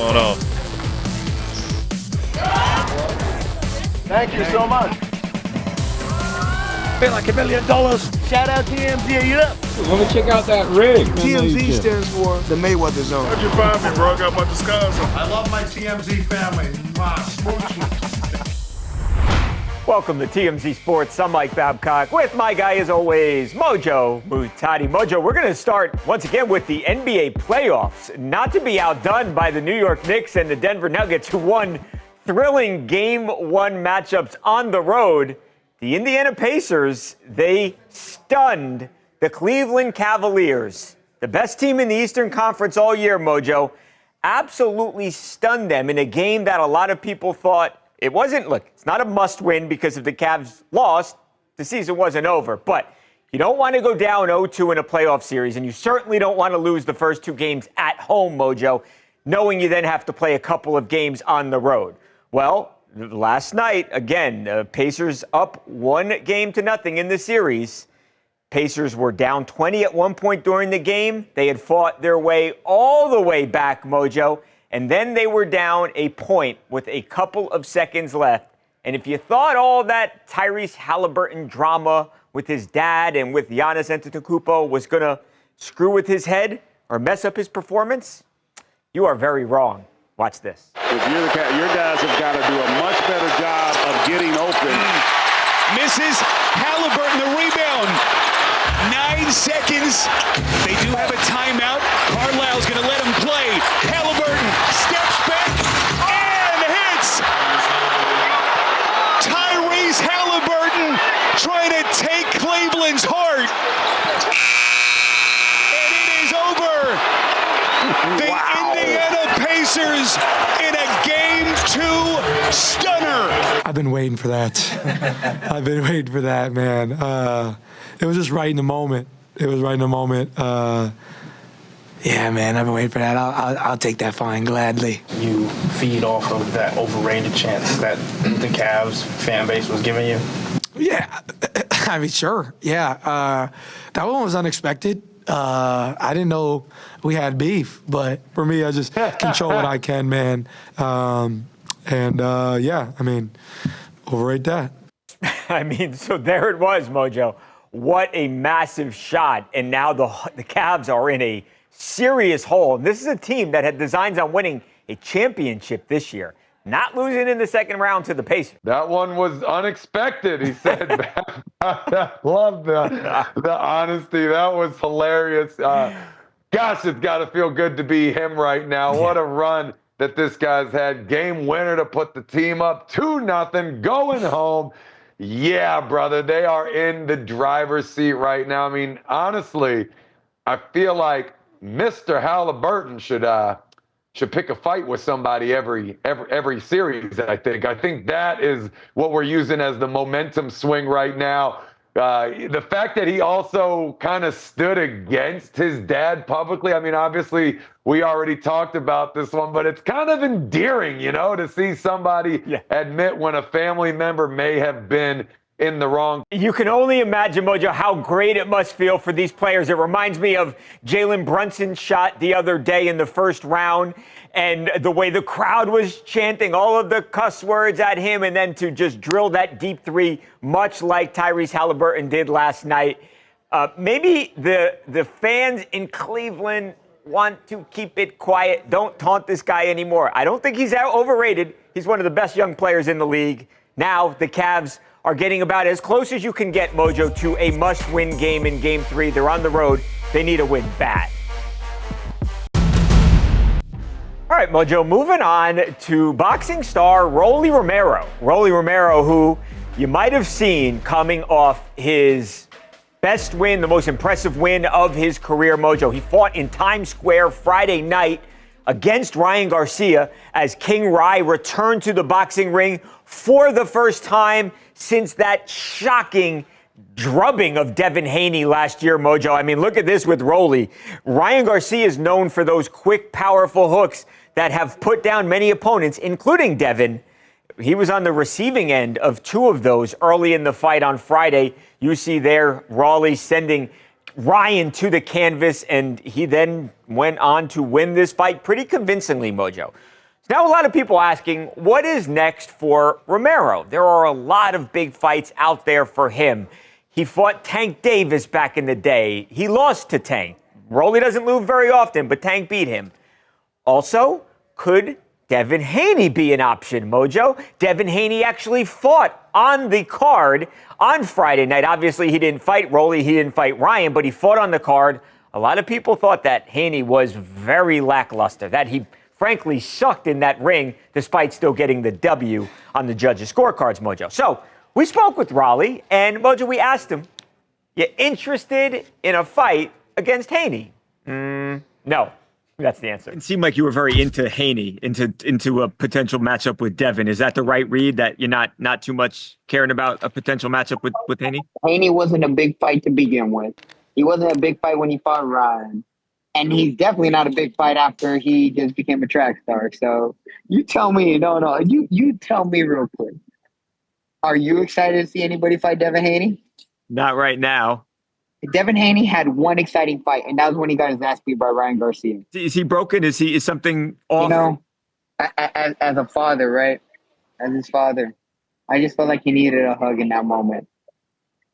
going on. Thank you so much. Feel like $1 million. Shout out TMZ, you up? Let me check out that rig. TMZ stands for the Mayweather Zone. How'd you find me, bro? I got my disguise on. I love my TMZ family. Smoochie. Welcome to TMZ Sports. I'm Mike Babcock with my guy, as always, Mojo Muhtadi. Mojo, we're going to start once again with the NBA playoffs. Not to be outdone by the New York Knicks and the Denver Nuggets, who won thrilling Game 1 matchups on the road. The Indiana Pacers, they stunned the Cleveland Cavaliers, the best team in the Eastern Conference all year, Mojo. Absolutely stunned them in a game that a lot of people thought it wasn't. Look, it's not a must-win because if the Cavs lost, the season wasn't over. But you don't want to go down 0-2 in a playoff series, and you certainly don't want to lose the first two games at home, Mojo, knowing you then have to play a couple of games on the road. Well, last night, again, Pacers up 1-0 in the series. Pacers were down 20 at one point during the game. They had fought their way all the way back, Mojo, and then they were down a point with a couple of seconds left. And if you thought all that Tyrese Haliburton drama with his dad and with Giannis Antetokounmpo was going to screw with his head or mess up his performance, you are very wrong. Watch this. If you're the your guys have got to do a much better job of getting open. Misses Haliburton the rebound. 9 seconds. They do have a timeout. Carlisle's going to let him play. Haliburton steps back and hits. Tyrese Haliburton trying to take Cleveland's heart. And it is over. The Indiana Pacers in a Game 2 stunner. I've been waiting for that. I've been waiting for that, man. It was just right in the moment. It was right in the moment. Yeah, man, I've been waiting for that. I'll take that fine gladly. You feed off of that overrated chance that the Cavs fan base was giving you? Yeah, I mean, sure. Yeah, that one was unexpected. I didn't know we had beef, but for me, I just control what I can, man. Yeah, I mean, overrate that. I mean, so there it was, Mojo. What a massive shot. And now the Cavs are in a serious hole. And this is a team that had designs on winning a championship this year, not losing in the second round to the Pacers. That one was unexpected, he said. I love the honesty. That was hilarious. Gosh, it's got to feel good to be him right now. What a run that this guy's had. Game winner to put the team up 2-0, going home. Yeah, brother, they are in the driver's seat right now. I mean, honestly, I feel like Mr. Haliburton should pick a fight with somebody every series. I think that is what we're using as the momentum swing right now. The fact that he also kind of stood against his dad publicly. I mean, obviously, we already talked about this one, but it's kind of endearing, to see somebody admit when a family member may have been in the wrong. You can only imagine, Mojo, how great it must feel for these players. It reminds me of Jalen Brunson's shot the other day in the first round and the way the crowd was chanting all of the cuss words at him and then to just drill that deep three, much like Tyrese Haliburton did last night. Maybe the fans in Cleveland want to keep it quiet. Don't taunt this guy anymore. I don't think he's overrated. He's one of the best young players in the league. Now the Cavs are getting about as close as you can get, Mojo, to a must-win game in Game 3. They're on the road. They need a win bad. All right, Mojo, moving on to boxing star Roly Romero. Roly Romero, who you might have seen coming off his best win, the most impressive win of his career, Mojo. He fought in Times Square Friday night against Ryan Garcia as King Rai returned to the boxing ring for the first time since that shocking drubbing of Devin Haney last year, Mojo. I mean, look at this with Roly. Ryan Garcia is known for those quick, powerful hooks that have put down many opponents, including Devin. He was on the receiving end of two of those early in the fight on Friday. You see there Roly sending Ryan to the canvas, and he then went on to win this fight pretty convincingly, Mojo. Now, a lot of people asking, what is next for Romero? There are a lot of big fights out there for him. He fought Tank Davis back in the day. He lost to Tank. Roly doesn't lose very often, but Tank beat him. Also, could Devin Haney be an option, Mojo? Devin Haney actually fought on the card on Friday night. Obviously, he didn't fight Roly, he didn't fight Ryan, but he fought on the card. A lot of people thought that Haney was very lackluster, that he frankly sucked in that ring despite still getting the W on the judges' scorecards, Mojo. So we spoke with Roly, and Mojo, we asked him, you interested in a fight against Haney? No. That's the answer. It seemed like you were very into Haney, into a potential matchup with Devin. Is that the right read, that you're not too much caring about a potential matchup with Haney? Haney wasn't a big fight to begin with. He wasn't a big fight when he fought Ryan. And he's definitely not a big fight after he just became a track star. So you tell me, you tell me real quick. Are you excited to see anybody fight Devin Haney? Not right now. Devin Haney had one exciting fight, and that was when he got his ass beat by Ryan Garcia. Is he broken? Is something off? You know, as a father, right? As his father, I just felt like he needed a hug in that moment.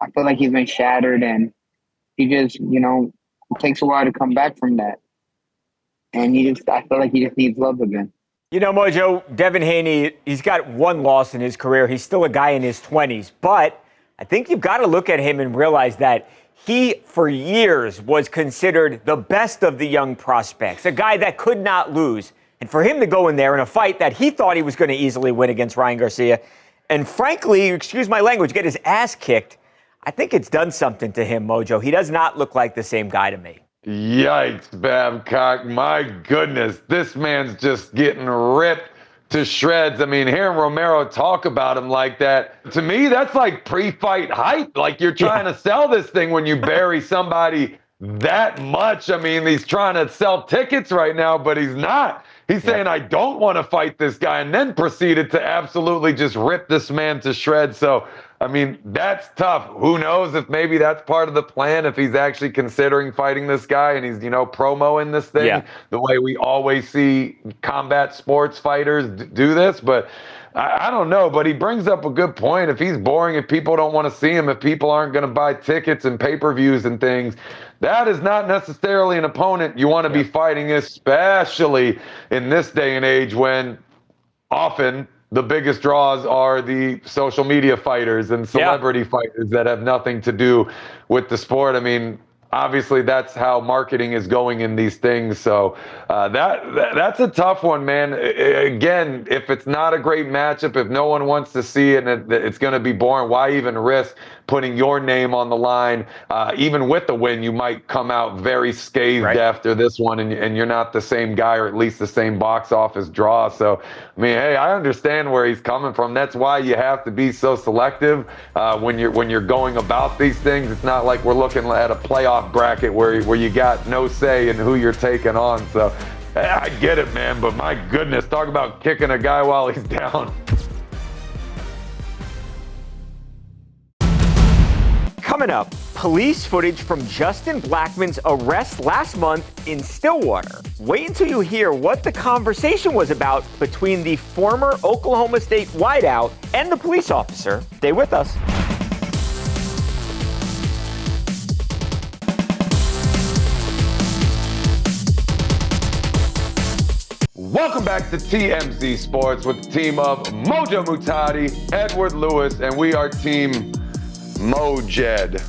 I feel like he's been shattered, and he just, it takes a while to come back from that. And I feel like he just needs love again. Mojo, Devin Haney, he's got one loss in his career. He's still a guy in his 20s, but I think you've got to look at him and realize that he, for years, was considered the best of the young prospects, a guy that could not lose. And for him to go in there in a fight that he thought he was going to easily win against Ryan Garcia, and frankly, excuse my language, get his ass kicked, I think it's done something to him, Mojo. He does not look like the same guy to me. Yikes, Babcock. My goodness, this man's just getting ripped to shreds. I mean, hearing Romero talk about him like that, to me, that's like pre-fight hype. Like you're trying to sell this thing when you bury somebody that much. I mean, he's trying to sell tickets right now, but he's not. He's saying, I don't want to fight this guy, and then proceeded to absolutely just rip this man to shreds. So, I mean, that's tough. Who knows if maybe that's part of the plan, if he's actually considering fighting this guy and he's, promoing this thing the way we always see combat sports fighters do this. But I don't know, but he brings up a good point. If he's boring, if people don't want to see him, if people aren't going to buy tickets and pay-per-views and things, that is not necessarily an opponent you want to be fighting, especially in this day and age when often the biggest draws are the social media fighters and celebrity fighters that have nothing to do with the sport. I mean, obviously that's how marketing is going in these things. So that's a tough one, man. Again, if it's not a great matchup, if no one wants to see it and it's going to be boring, why even risk putting your name on the line? Even with the win, you might come out very scathed after this one, and you're not the same guy, or at least the same box office draw. So, I mean, hey, I understand where he's coming from. That's why you have to be so selective when you're going about these things. It's not like we're looking at a playoff bracket where you got no say in who you're taking on. So, I get it, man. But my goodness, talk about kicking a guy while he's down. Coming up, police footage from Justin Blackman's arrest last month in Stillwater. Wait until you hear what the conversation was about between the former Oklahoma State wideout and the police officer. Stay with us. Welcome back to TMZ Sports with the team of Mojo Muhtadi, Edward Lewis, and we are team Mojed.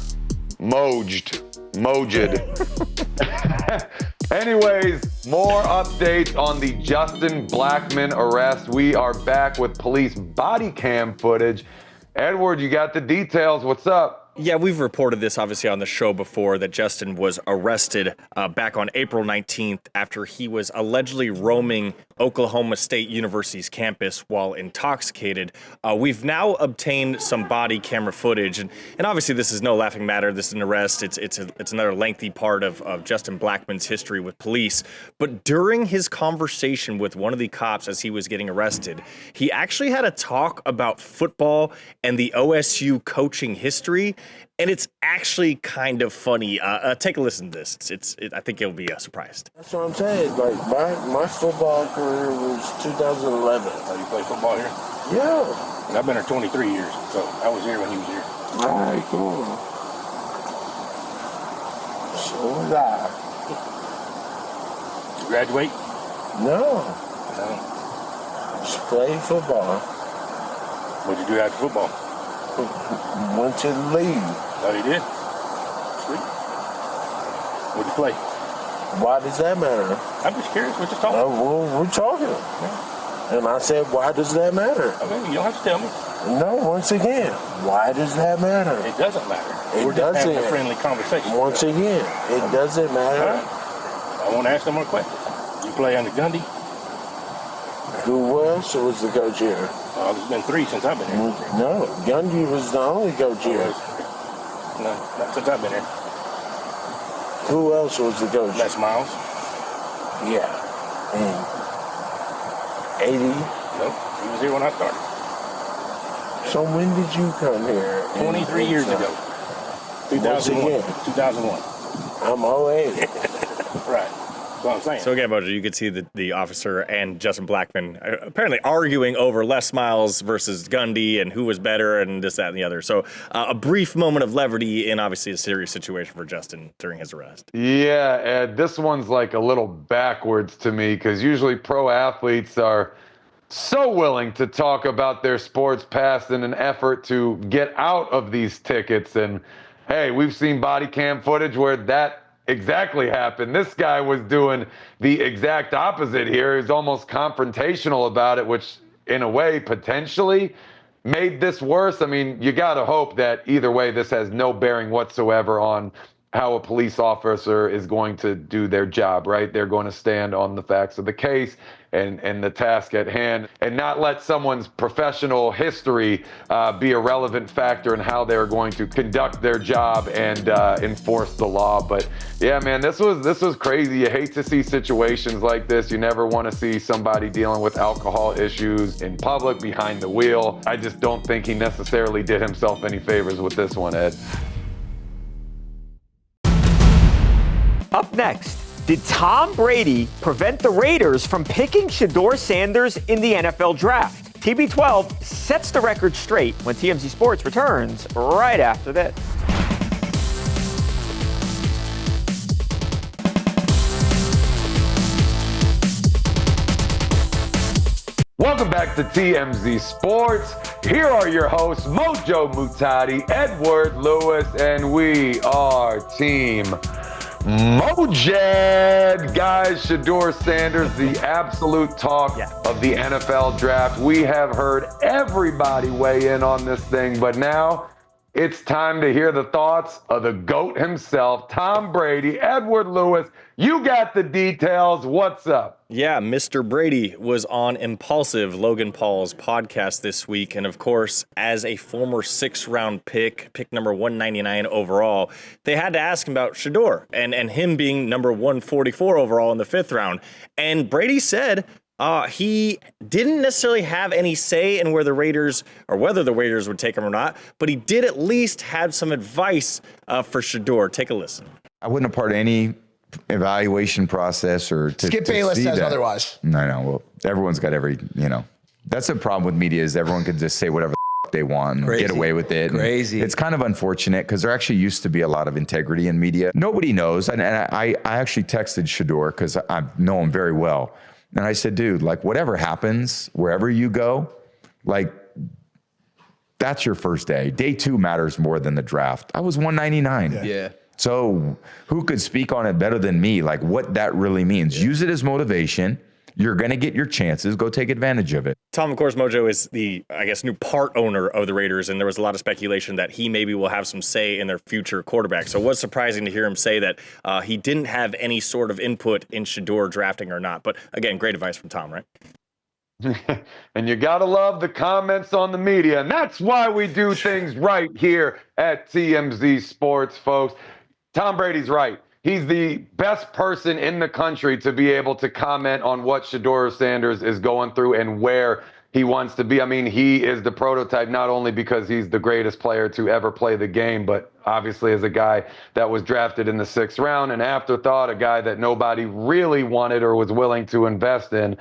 Anyways, more updates on the Justin Blackman arrest. We are back with police body cam footage. Edward, you got the details. What's up? Yeah, we've reported this obviously on the show before, that Justin was arrested back on April 19th after he was allegedly roaming Oklahoma State University's campus while intoxicated. We've now obtained some body camera footage, and obviously this is no laughing matter. This is an arrest. It's another lengthy part of Justin Blackman's history with police. But during his conversation with one of the cops as he was getting arrested, he actually had a talk about football and the OSU coaching history and it's actually kind of funny. Take a listen to this. I think you'll be surprised. That's what I'm saying. Like, my football career was 2011. Oh, you play football here? Yeah. And I've been here 23 years, so I was here when he was here. All right, cool. So was I. You graduate? No. No. Just played football. What'd you do after football? Went to the league. Oh, you did? Sweet. What'd you play? Why does that matter? I'm just curious. We're just talking. Well, we're talking. Yeah. And I said, why does that matter? I mean, you don't have to tell me. No, once again, why does that matter? It doesn't matter. It We're just doesn't. having a friendly conversation. Once again, it doesn't matter. Right. I want to ask no more questions. You play under Gundy? Who else was the coach here? There's been 3 since I've been here. No, Gundy was the only coach here. No, not since I've been here. Who else was the coach? Les Miles? Yeah. 80? Nope, he was here when I started. So when did you come here? 23 years ago. 2001. 2001. I'm 08. Right. That's what I'm saying. So again, Mojo, you could see the officer and Justin Blackman apparently arguing over Les Miles versus Gundy and who was better and this, that, and the other. So a brief moment of levity in obviously a serious situation for Justin during his arrest. Yeah, Ed, this one's like a little backwards to me because usually pro athletes are so willing to talk about their sports past in an effort to get out of these tickets. And hey, we've seen body cam footage where that exactly happened. This guy was doing the exact opposite here. He's almost confrontational about it, which in a way potentially made this worse. I mean, you got to hope that either way, this has no bearing whatsoever on how a police officer is going to do their job, right? They're going to stand on the facts of the case and the task at hand and not let someone's professional history be a relevant factor in how they're going to conduct their job and enforce the law. But yeah, man, this was crazy. You hate to see situations like this. You never want to see somebody dealing with alcohol issues in public behind the wheel. I just don't think he necessarily did himself any favors with this one, Ed. Up next, did Tom Brady prevent the Raiders from picking Shedeur Sanders in the NFL draft? TB12 sets the record straight when TMZ Sports returns right after this. Welcome back to TMZ Sports. Here are your hosts, Mojo Muhtadi, Edward Lewis, and we are Team Mojed. Guys, Shedeur Sanders, the absolute talk of the NFL draft. We have heard everybody weigh in on this thing, but now it's time to hear the thoughts of the GOAT himself, Tom Brady. Edward Lewis, you got the details. What's up? Yeah, Mr. Brady was on Impulsive, Logan Paul's podcast this week. And of course, as a former 6th-round pick number 199 overall, they had to ask him about Shedeur and him being number 144 overall in the 5th round. And Brady said he didn't necessarily have any say in where the Raiders or whether the Raiders would take him or not, but he did at least have some advice for Shedeur. Take a listen. I wouldn't have part of any evaluation process or to Skip Bayless says otherwise. No. Well, everyone's got that's the problem with media is everyone can just say whatever they want and get away with it. Crazy. It's kind of unfortunate because there actually used to be a lot of integrity in media. Nobody knows. And I actually texted Shedeur because I know him very well. And I said, dude, like whatever happens, wherever you go, like that's your first day. Day 2 matters more than the draft. I was 199. Yeah. So who could speak on it better than me? Like what that really means. Use it as motivation. You're going to get your chances. Go take advantage of it. Tom, of course, Mojo is the, new part owner of the Raiders, and there was a lot of speculation that he maybe will have some say in their future quarterback. So it was surprising to hear him say that he didn't have any sort of input in Shedeur drafting or not. But again, great advice from Tom, right? And you got to love the comments on the media. And that's why we do things right here at TMZ Sports, folks. Tom Brady's right. He's the best person in the country to be able to comment on what Shedeur Sanders is going through and where he wants to be. I mean, he is the prototype, not only because he's the greatest player to ever play the game, but obviously as a guy that was drafted in the 6th round, an afterthought, a guy that nobody really wanted or was willing to invest in.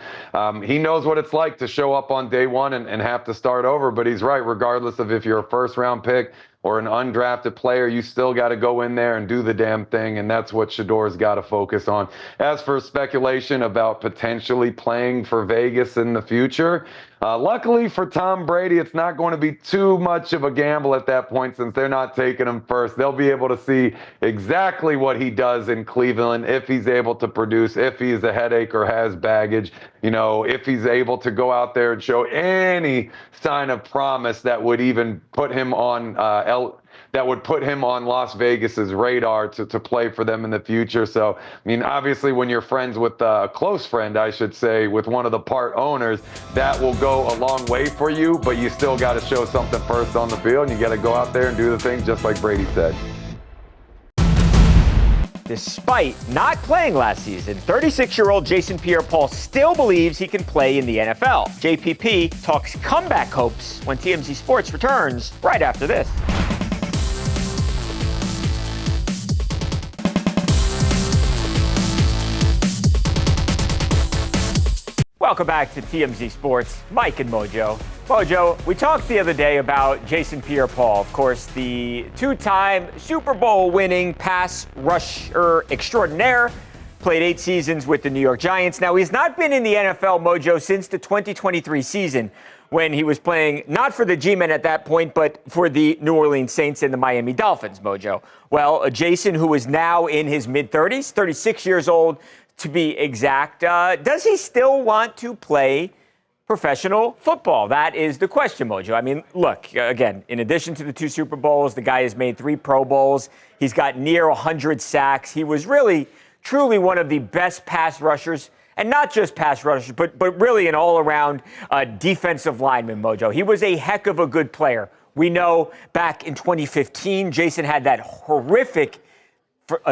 He knows what it's like to show up on day one and have to start over, but he's right. Regardless of if you're a 1st-round pick or an undrafted player, you still got to go in there and do the damn thing, and that's what Shedeur's got to focus on. As for speculation about potentially playing for Vegas in the future, luckily for Tom Brady, it's not going to be too much of a gamble at that point since they're not taking him first. They'll be able to see exactly what he does in Cleveland, if he's able to produce, if he's a headache or has baggage, if he's able to go out there and show any sign of promise that would even put him on Las Vegas's radar to play for them in the future. So, I mean, obviously when you're friends with a close friend, I should say, with one of the part owners, that will go a long way for you, but you still got to show something first on the field, and you got to go out there and do the things just like Brady said. Despite not playing last season, 36-year-old Jason Pierre-Paul still believes he can play in the NFL. JPP talks comeback hopes when TMZ Sports returns right after this. Welcome back to TMZ Sports. Mike and Mojo. Mojo, we talked the other day about Jason Pierre-Paul, of course, the 2-time Super Bowl winning pass rusher extraordinaire. Played 8 seasons with the New York Giants. Now, he's not been in the NFL, Mojo, since the 2023 season, when he was playing not for the G-Men at that point, but for the New Orleans Saints and the Miami Dolphins, Mojo. Well, Jason, who is now in his mid-30s, 36 years old, to be exact, does he still want to play professional football? That is the question, Mojo. I mean, look, again, in addition to the 2 Super Bowls, the guy has made 3 Pro Bowls. He's got near 100 sacks. He was really, truly one of the best pass rushers, and not just pass rushers, but really an all-around defensive lineman, Mojo. He was a heck of a good player. We know back in 2015, Jason had that horrific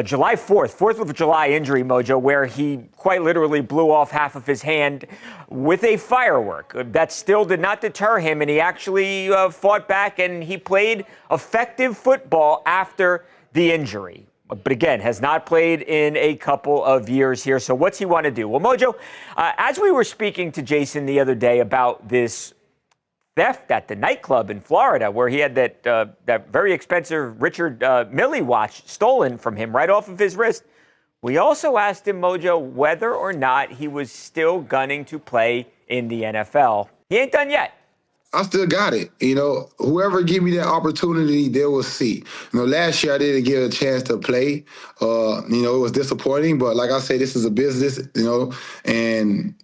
July 4th of July injury, Mojo, where he quite literally blew off half of his hand with a firework. That still did not deter him, and he actually fought back, and he played effective football after the injury. But again, has not played in a couple of years here. So what's he want to do? Well, Mojo, as we were speaking to Jason the other day about this theft at the nightclub in Florida, where he had that very expensive Richard Mille watch stolen from him right off of his wrist. We also asked him, Mojo, whether or not he was still gunning to play in the NFL. He ain't done yet. I still got it. Whoever give me that opportunity, they will see. Last year I didn't get a chance to play. It was disappointing, but like I say, this is a business, and,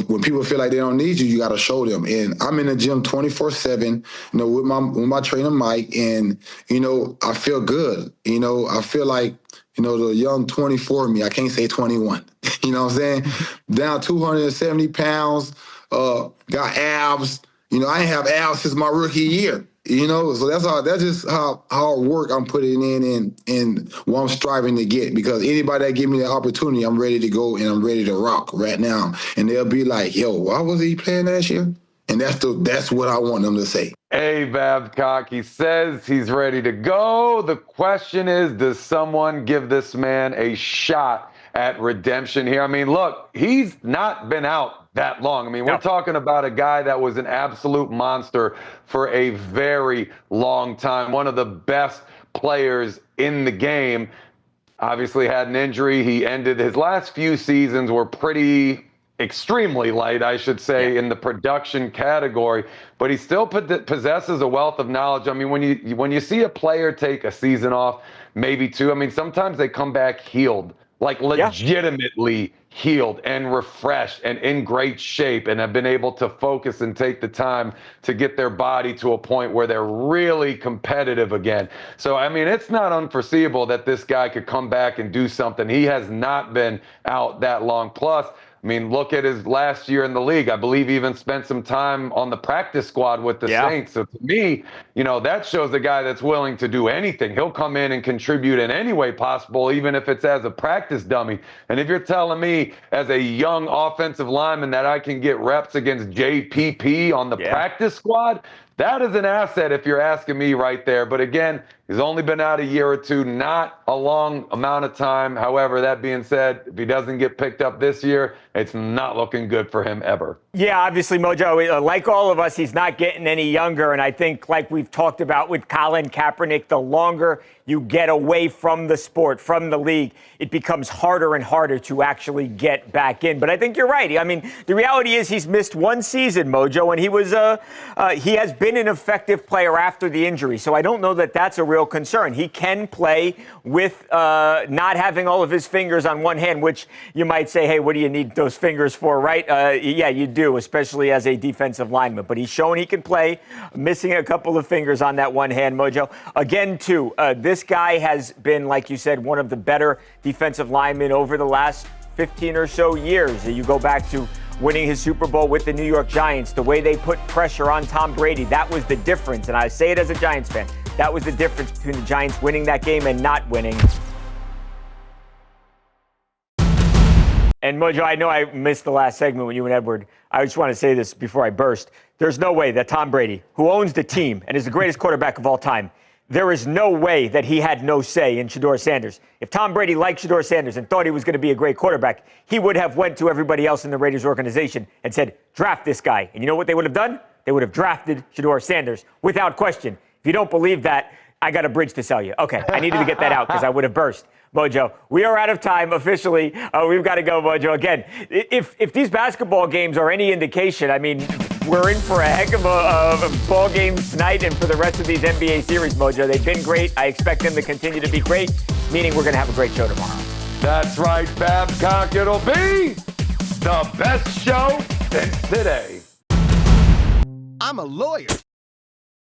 when people feel like they don't need you, you got to show them. And I'm in the gym 24/7, with my trainer, Mike, and, I feel good. I feel like, the young 24 me, I can't say 21, you know what I'm saying? Down 270 pounds, got abs. I ain't have abs since my rookie year, so that's just how hard work I'm putting in and what I'm striving to get, because anybody that give me that opportunity, I'm ready to go and I'm ready to rock right now. And they'll be like, yo, why was he playing last year? And that's what I want them to say. Hey, Babcock, he says he's ready to go. The question is, does someone give this man a shot at redemption here? I mean, look, he's not been out that long. I mean, we're talking about a guy that was an absolute monster for a very long time. One of the best players in the game. Obviously had an injury. He ended his last few seasons were extremely light, I should say, in the production category, but he still possesses a wealth of knowledge. I mean, when you see a player take a season off, maybe 2, I mean, sometimes they come back healed, like legitimately healed and refreshed and in great shape, and have been able to focus and take the time to get their body to a point where they're really competitive again. So, I mean, it's not unforeseeable that this guy could come back and do something. He has not been out that long. Plus, I mean, look at his last year in the league. I believe he even spent some time on the practice squad with the Saints. So to me, you know, that shows a guy that's willing to do anything. He'll come in and contribute in any way possible, even if it's as a practice dummy. And if you're telling me as a young offensive lineman that I can get reps against JPP on the practice squad, that is an asset if you're asking me right there. But again, he's only been out a year or two, not a long amount of time. However, that being said, if he doesn't get picked up this year, it's not looking good for him ever. Yeah, obviously, Mojo, like all of us, he's not getting any younger. And I think, like we've talked about with Colin Kaepernick, the longer you get away from the sport, from the league, it becomes harder and harder to actually get back in. But I think you're right. I mean, the reality is he's missed one season, Mojo, and he has been an effective player after the injury. So I don't know that that's a real concern. He can play with not having all of his fingers on one hand, which you might say, hey, what do you need those fingers for, right? Yeah, you do, especially as a defensive lineman. But he's shown he can play, missing a couple of fingers on that one hand, Mojo. Again, too, this guy has been, like you said, one of the better defensive linemen over the last 15 or so years. You go back to winning his Super Bowl with the New York Giants, the way they put pressure on Tom Brady, that was the difference. And I say it as a Giants fan. That was the difference between the Giants winning that game and not winning. And Mojo, I know I missed the last segment when you and Edward. I just want to say this before I burst. There's no way that Tom Brady, who owns the team and is the greatest quarterback of all time, there is no way that he had no say in Shedeur Sanders. If Tom Brady liked Shedeur Sanders and thought he was going to be a great quarterback, he would have went to everybody else in the Raiders organization and said, draft this guy. And you know what they would have done? They would have drafted Shedeur Sanders without question. If you don't believe that, I got a bridge to sell you. Okay, I needed to get that out because I would have burst. Mojo, we are out of time officially. We've got to go, Mojo. Again, if these basketball games are any indication, I mean, we're in for a heck of a ball game tonight and for the rest of these NBA series, Mojo. They've been great. I expect them to continue to be great, meaning we're going to have a great show tomorrow. That's right, Babcock. It'll be the best show since today. I'm a lawyer.